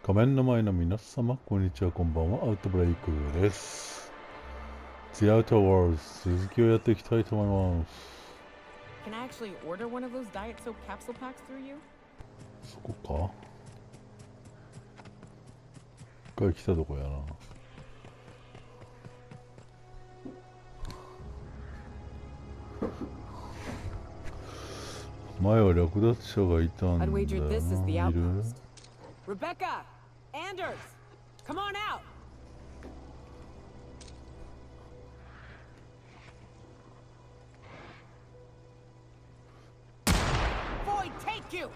画面の前の皆様、こんにちは、こんばんは。アウトブレイクです。The Outer Worlds、続きをやっていきたいと思います。Can I actually order one of those diet soap capsule packs through you? そこか。一回来たとこやな。前は略奪者がいたんだよな。いる？ Rebecca! Anders! Come on out! Boy, take you!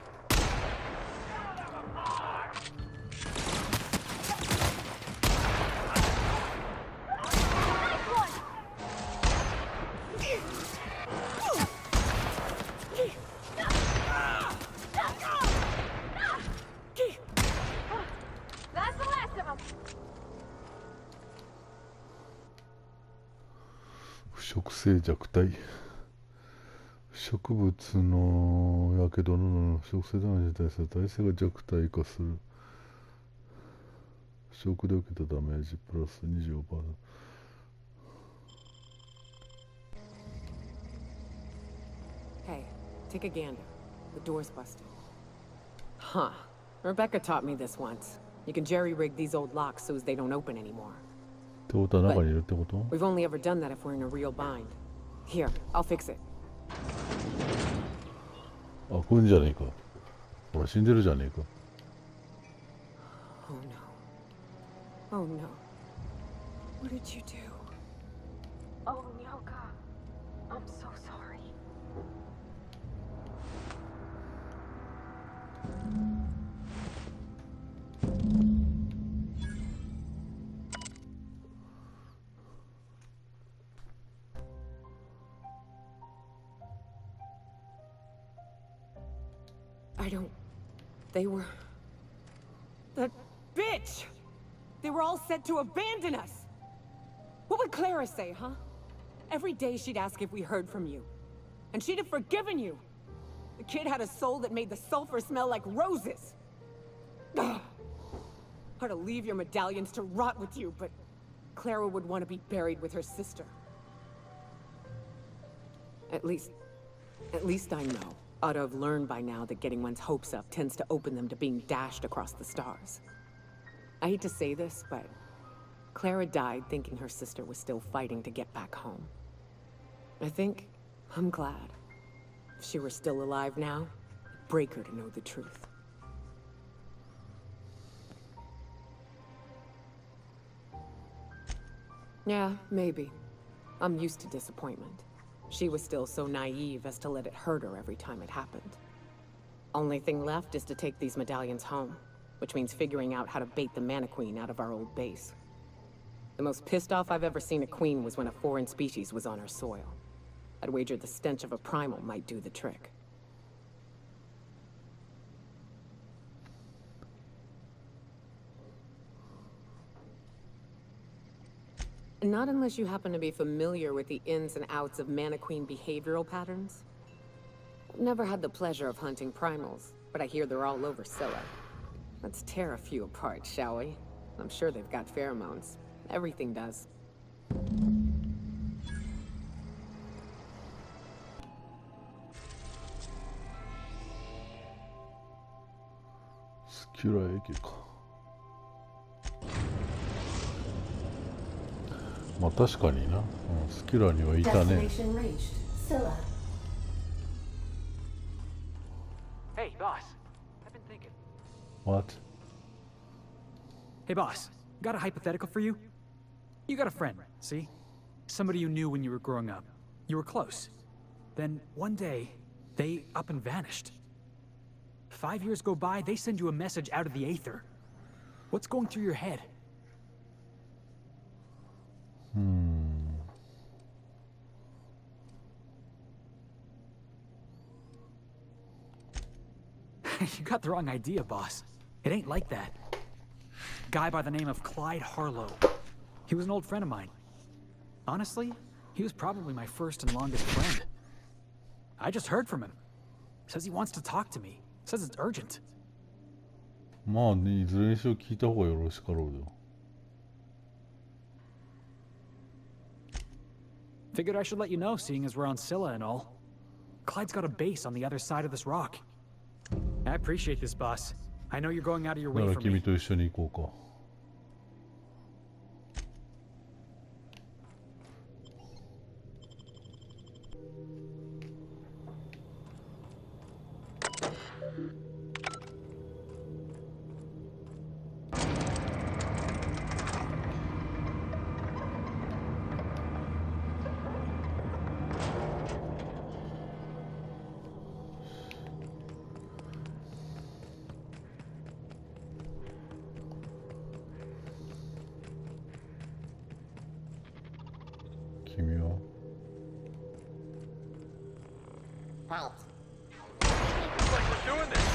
不食性弱体。植物のやけどの不食性ダメージに対する耐性が弱体化する。食で受けたダメージプラス25%。Hey, take a gander. The door's busted. Huh. Rebecca taught me this once. You can jerry-rig these old locks so as they don't open anymore. ってことは中にいるってこと？ We've only ever done that if we're in a real bind. Here, I'll fix it. あ、来んじゃねえか。ほら死んでるじゃねえか。Oh no. Oh no. What did you do? Oh, Nyoka. I'm so sorry. I don't... They were... That bitch! They were all set to abandon us! What would Clara say, huh? Every day she'd ask if we heard from you. And she'd have forgiven you! The kid had a soul that made the sulfur smell like roses! Ugh. Or to leave your medallions to rot with you, but... Clara would want to be buried with her sister. At least I know. Ought to have learned by now that getting one's hopes up tends to open them to being dashed across the stars. I hate to say this, but Clara died thinking her sister was still fighting to get back home. I'm glad. If she were still alive now, it'd break her to know the truth. Yeah, maybe. I'm used to disappointment. She was still so naive as to let it hurt her every time it happened. Only thing left is to take these medallions home, which means figuring out how to bait the Mana Queen out of our old base. The most pissed off I've ever seen a queen was when a foreign species was on her soil. I'd wager the stench of a primal might do the trick. Not unless you happen to be familiar with the ins and outs of Mana Queen behavioral patterns. I've never had the pleasure of hunting primals, but I hear they're all over Scylla. Let's tear a few apart, shall we? I'm sure they've got pheromones. Everything does. Skura駅か。まあ確かにな、スキュラにはいたね。Hey, boss. I've been thinking. What? Hey, boss. Got a hypothetical for you? You got a friend, see? Somebody you knew when you were growing up. You were close. Then, one day, they up and vanished. 5 years go by, they send you a message out of the aether. What's going through your head? You got the wrong idea, boss. It ain't like that. Guy by the name of Clyde Harlow. He was an old friend of mine. Honestly, he was probably my first and longest friend. I just heard from him. Says he wants to talk to me. Says it's urgent. まあね、いずれにしろ聞いた方がよろしかろうよ。Figured I should let you know, seeing as we're on Scylla and all. Clyde's got a base on the other side of this rock. I appreciate this, boss. I know you're going out of your な way ら for 君 me. と一緒に行こうか。君は Looks like we're doing this.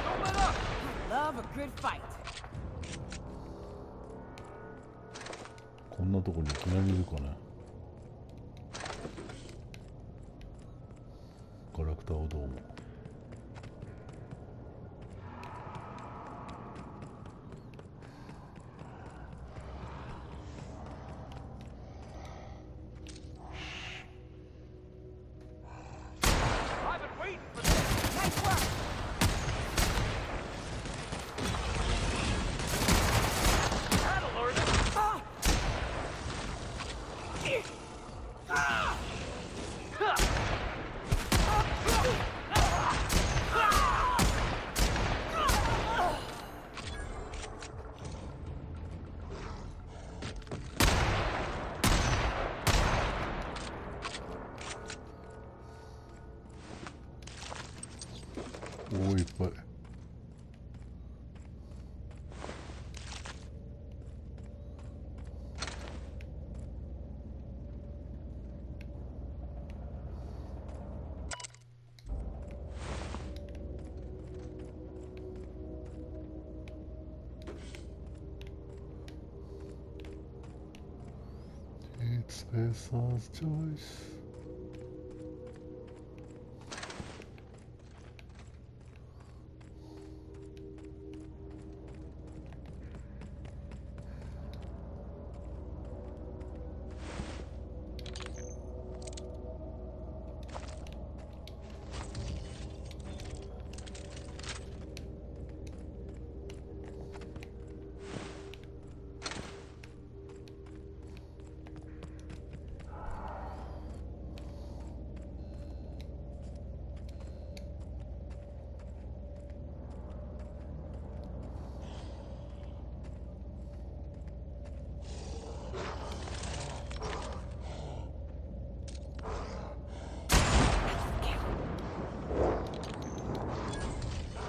Don't let up. Love a good fight. こんなとこにいきなりいるかね。ガラクタをどうも。I've been waiting for this. Nice work. That'll learn it. Ah!おお、いっぱい。It's Besser's choice.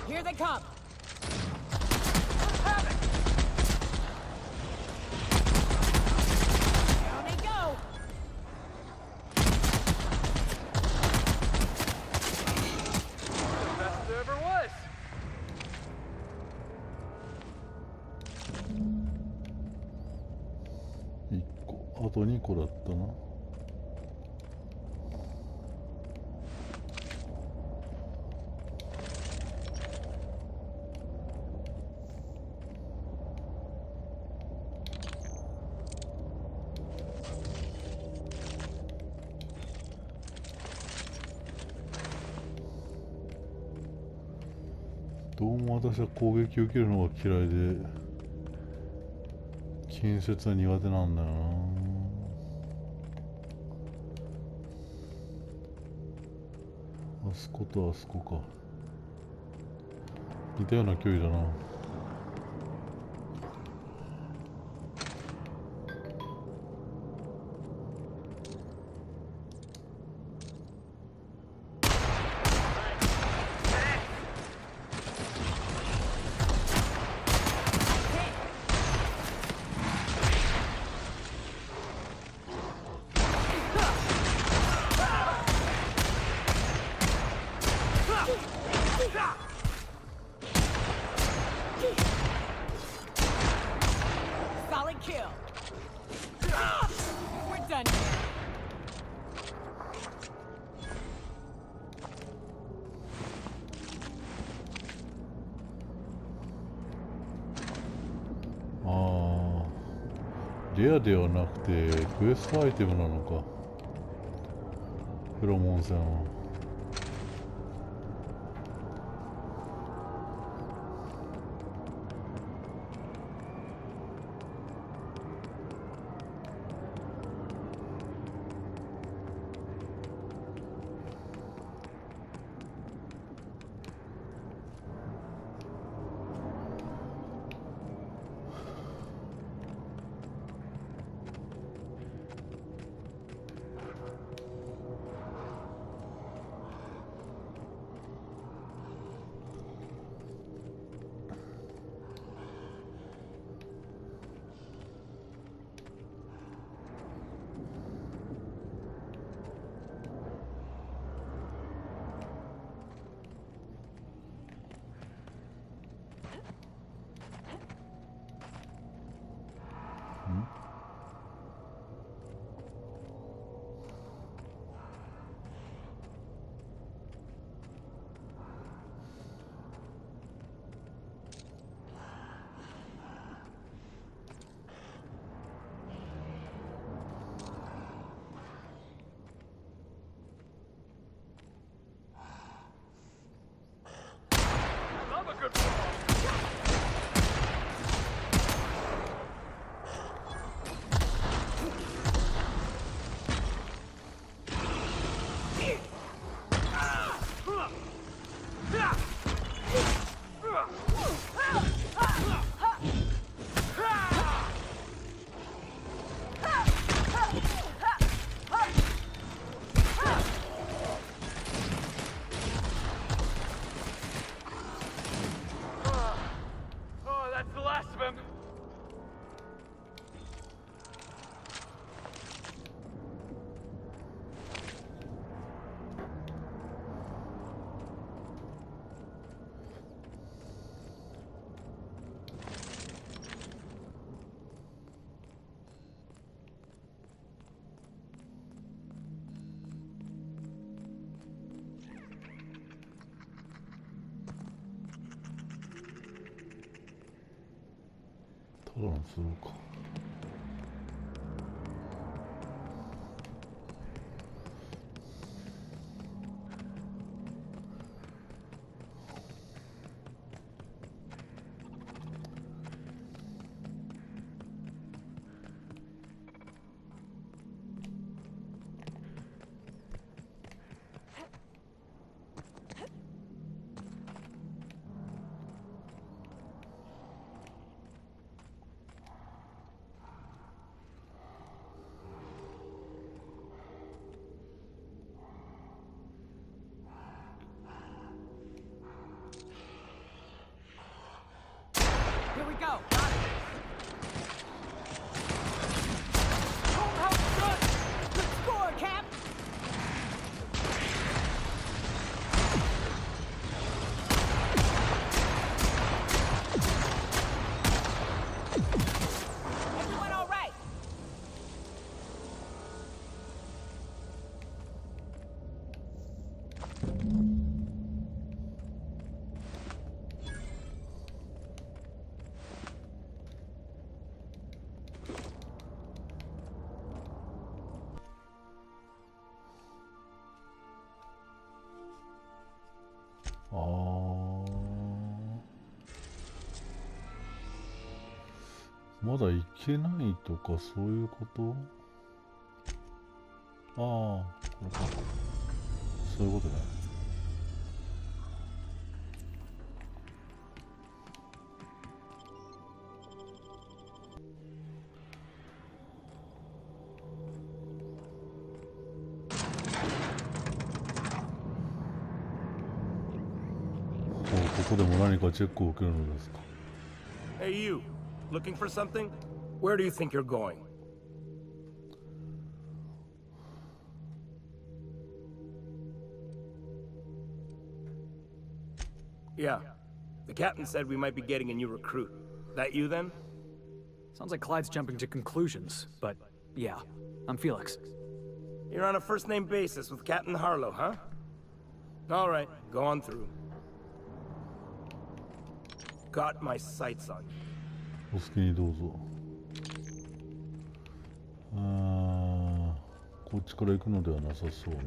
Here they come. Have it. Down they go. Best there ever was. 1個、あと2個だったな。どうも私は攻撃を受けるのが嫌いで近接は苦手なんだよな。あそことあそこか、似たような距離だな。レアではなくてクエストアイテムなのか、フェロモン線は。I'm a good boy. Oh, that's the last of him.ただの通路か。Here we go. Home house done. Good score, Cap. Everyone all right?まだ行けないとかそういうこと？これか。そういうことね。ここでも何かチェックを受けるのですか。 Hey, you. Looking for something? Where do you think you're going? Yeah. The captain said we might be getting a new recruit. That you, then? Sounds like Clyde's jumping to conclusions, but yeah, I'm Felix. You're on a first-name basis with Captain Harlow, huh? All right, go on through. Got my sights on you. お好きにどうぞ。こっちから行くのではなさそうね。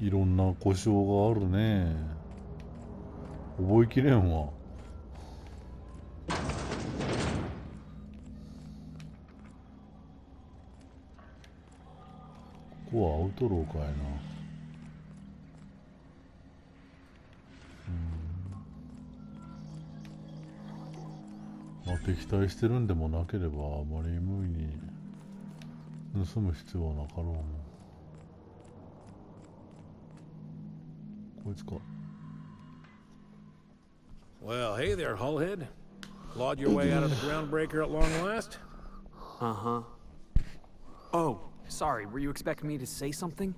いろんな故障があるね。覚えきれんわ。ここはアウトローかいな。まあ敵対してるんでもなければあまり無意に盗む必要はなかろうな。こいつか。 Well, hey there, Hullhead. Clawed your way out of the groundbreaker at long last? Uh-huh. Oh, sorry, were you expecting me to say something?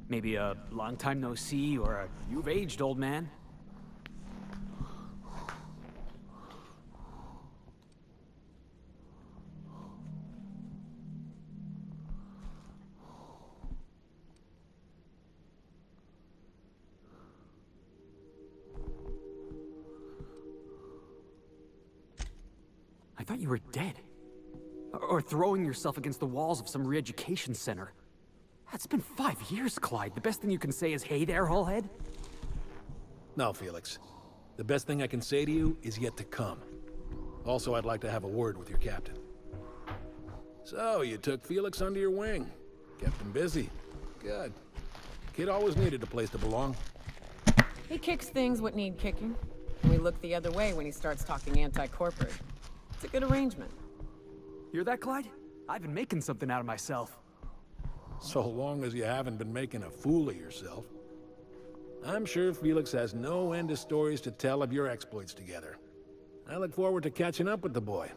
Maybe a long time no see, or a you've aged, old man? I thought you were dead. Or throwing yourself against the walls of some re-education center. It's been 5 years, Clyde. The best thing you can say is, hey there, Hullhead? No, Felix. The best thing I can say to you is yet to come. Also, I'd like to have a word with your captain. So, you took Felix under your wing. Kept him busy. Good. Kid always needed a place to belong. He kicks things what need kicking. And we look the other way when he starts talking anti-corporate. It's a good arrangement. Hear that, Clyde? I've been making something out of myself. So long as you haven't been making a fool of yourself. I'm sure Felix has no end of stories to tell of your exploits together. I look forward to catching up with the boy.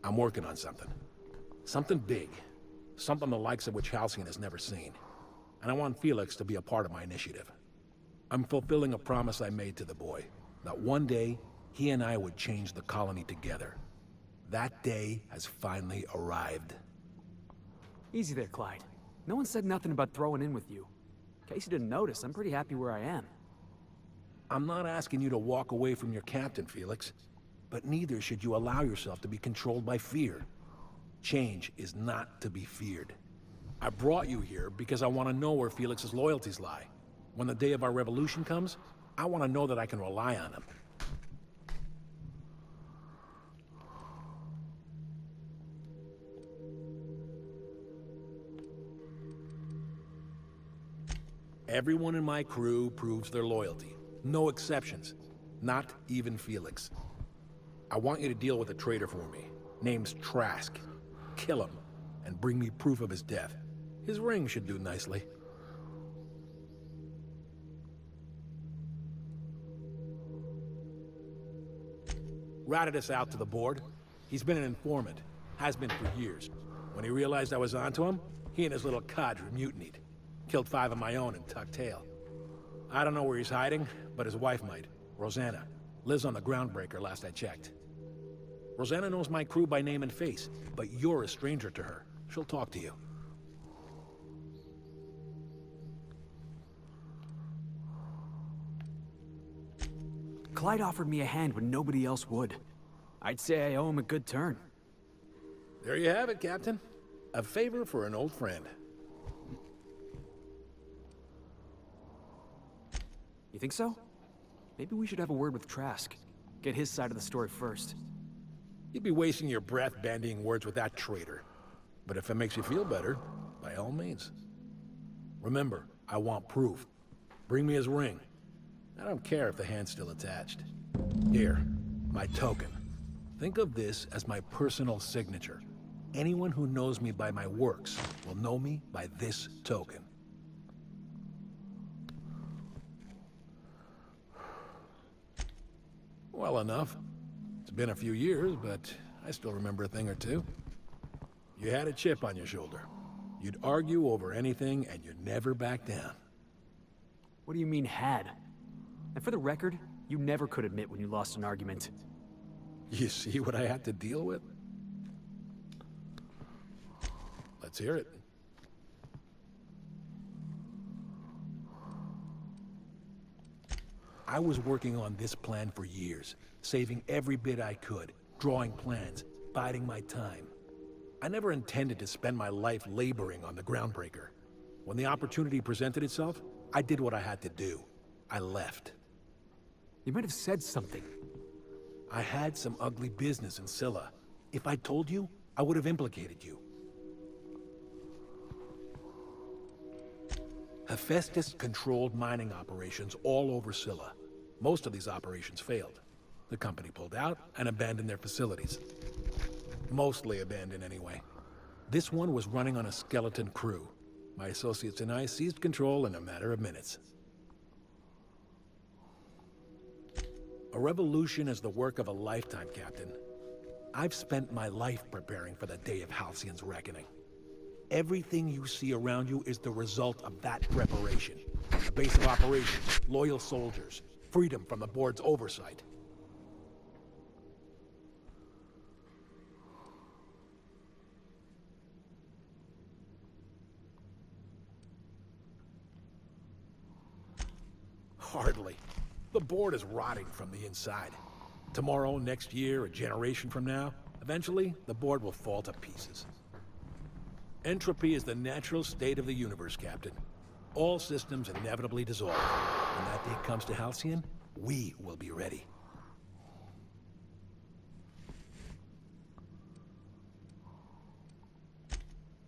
I'm working on something. Something big. Something the likes of which Halcyon has never seen. And I want Felix to be a part of my initiative. I'm fulfilling a promise I made to the boy. That one day, he and I would change the colony together. That day has finally arrived. Easy there, Clyde. No one said nothing about throwing in with you. In case you didn't notice, I'm pretty happy where I am. I'm not asking you to walk away from your captain, Felix. But neither should you allow yourself to be controlled by fear. Change is not to be feared. I brought you here because I want to know where Felix's loyalties lie. When the day of our revolution comes, I want to know that I can rely on him. Everyone in my crew proves their loyalty. No exceptions. Not even Felix. I want you to deal with a traitor for me. Name's Trask. Kill him, and bring me proof of his death. His ring should do nicely. Routed us out to the board. He's been an informant. Has been for years. When he realized I was onto him, he and his little cadre mutinied. Killed 5 of my own and tucked tail. I don't know where he's hiding, but his wife might. Rosanna. Lives on the groundbreaker last I checked. Rosanna knows my crew by name and face, but you're a stranger to her. She'll talk to you. Clyde offered me a hand when nobody else would. I'd say I owe him a good turn. There you have it, Captain. A favor for an old friend. You think so? Maybe we should have a word with Trask. Get his side of the story first. You'd be wasting your breath bandying words with that traitor. But if it makes you feel better, by all means. Remember, I want proof. Bring me his ring. I don't care if the hand's still attached. Here, my token. Think of this as my personal signature. Anyone who knows me by my works will know me by this token. Well enough. It's been a few years, but I still remember a thing or two. You had a chip on your shoulder. You'd argue over anything, and you'd never back down. What do you mean, had? And for the record, you never could admit when you lost an argument. You see what I had to deal with? Let's hear it. I was working on this plan for years, saving every bit I could, drawing plans, biding my time. I never intended to spend my life laboring on the groundbreaker. When the opportunity presented itself, I did what I had to do. I left. You might have said something. I had some ugly business in Scylla. If I'd told you, I would have implicated you. Hephaestus controlled mining operations all over Scylla. Most of these operations failed. The company pulled out and abandoned their facilities. Mostly abandoned anyway. This one was running on a skeleton crew. My associates and I seized control in a matter of minutes. A revolution is the work of a lifetime, Captain. I've spent my life preparing for the day of Halcyon's reckoning. Everything you see around you is the result of that preparation. A base of operations, loyal soldiers, freedom from the board's oversight. Hardly. The board is rotting from the inside. Tomorrow, next year, a generation from now, eventually, the board will fall to pieces. Entropy is the natural state of the universe, Captain. All systems inevitably dissolve. When that day comes to Halcyon, we will be ready.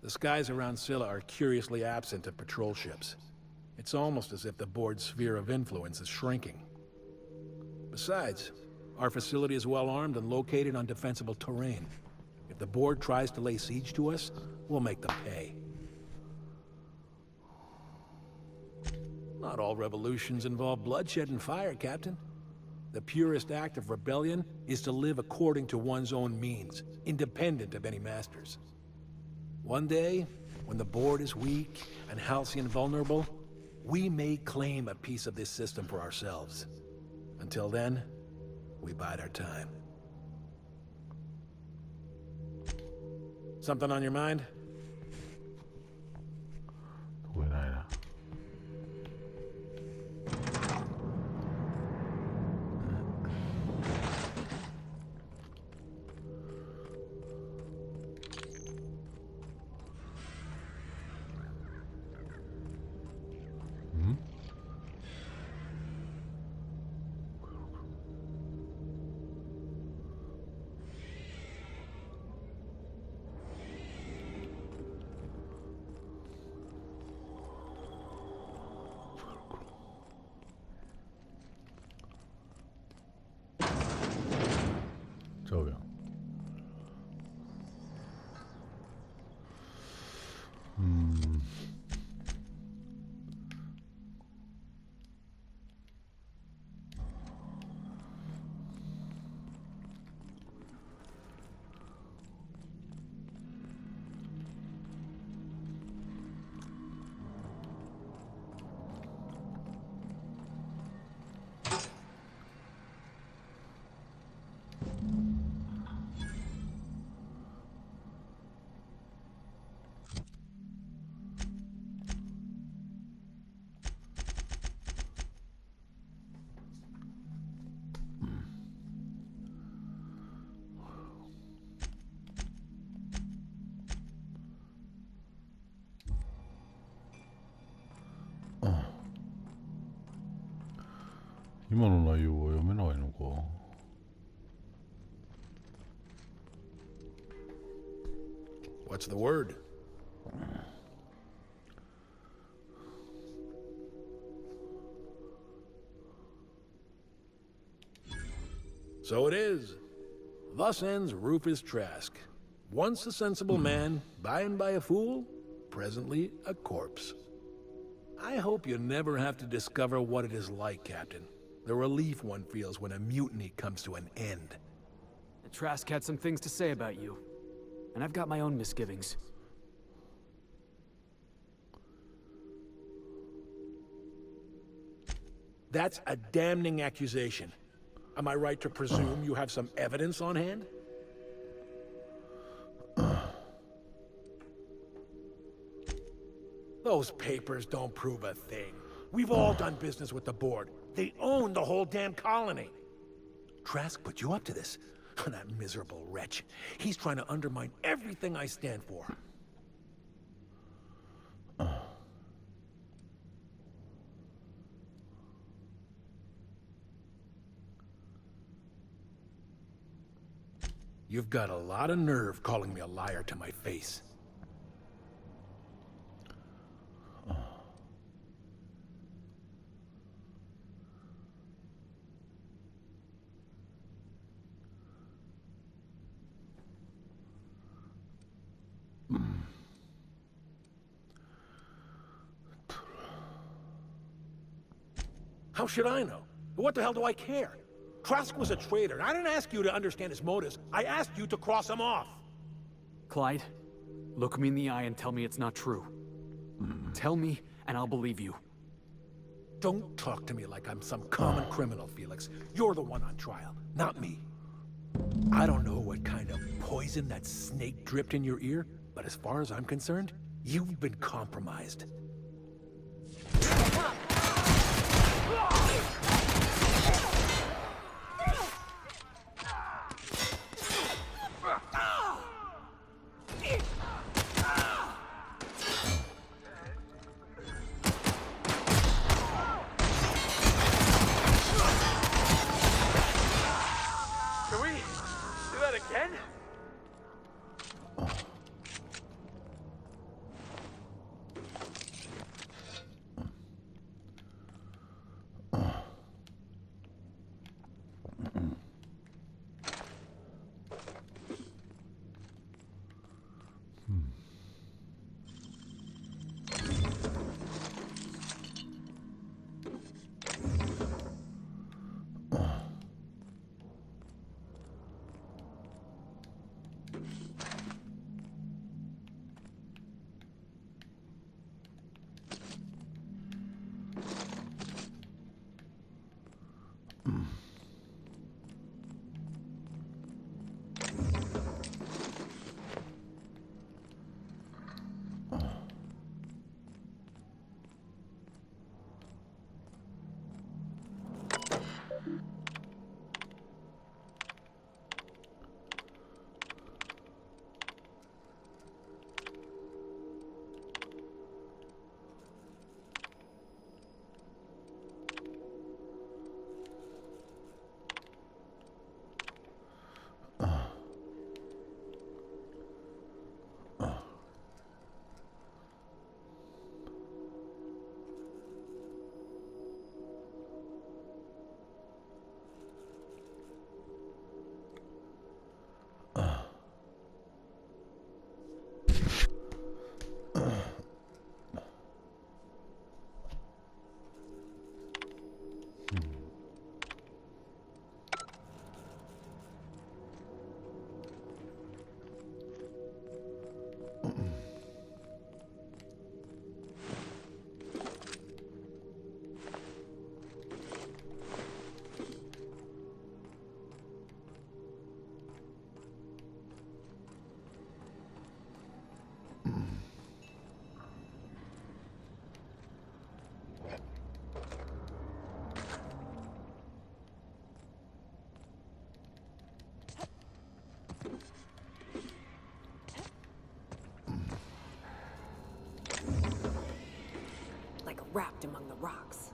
The skies around Scylla are curiously absent of patrol ships. It's almost as if the board's sphere of influence is shrinking. Besides, our facility is well armed and located on defensible terrain. If the board tries to lay siege to us, we'll make them pay. Not all revolutions involve bloodshed and fire, Captain. The purest act of rebellion is to live according to one's own means, independent of any masters. One day, when the board is weak and Halcyon vulnerable, we may claim a piece of this system for ourselves. Until then, we bide our time. Something on your mind? 聞こえないな。ちゃうやん。今の内容は読めないのか。What's the word? So it is. Thus ends Rufus Trask. Once a sensible man, by and by a fool, presently a corpse. I hope you never have to discover what it is like, Captain. The relief one feels when a mutiny comes to an end. Trask had some things to say about you. And I've got my own misgivings. That's a damning accusation. Am I right to presume you have some evidence on hand? Those papers don't prove a thing. We've all done business with the board. They own the whole damn colony. Trask put you up to this. That miserable wretch. He's trying to undermine everything I stand for. You've got a lot of nerve calling me a liar to my face. How should I know? What the hell do I care? Trask was a traitor, and I didn't ask you to understand his motives. I asked you to cross him off. Clyde, look me in the eye and tell me it's not true. Tell me, and I'll believe you. Don't talk to me like I'm some common criminal, Felix. You're the one on trial, not me. I don't know what kind of poison that snake dripped in your ear, but as far as I'm concerned, you've been compromised. Can we do that again? Like wrapped among the rocks.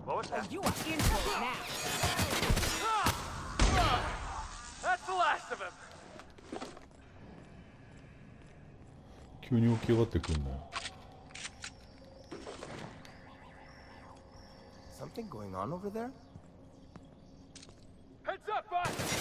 What was that? You are in for it now. That's the last of him. 急に起き上がってくんなよ。 Something going on over there? Heads up, boss!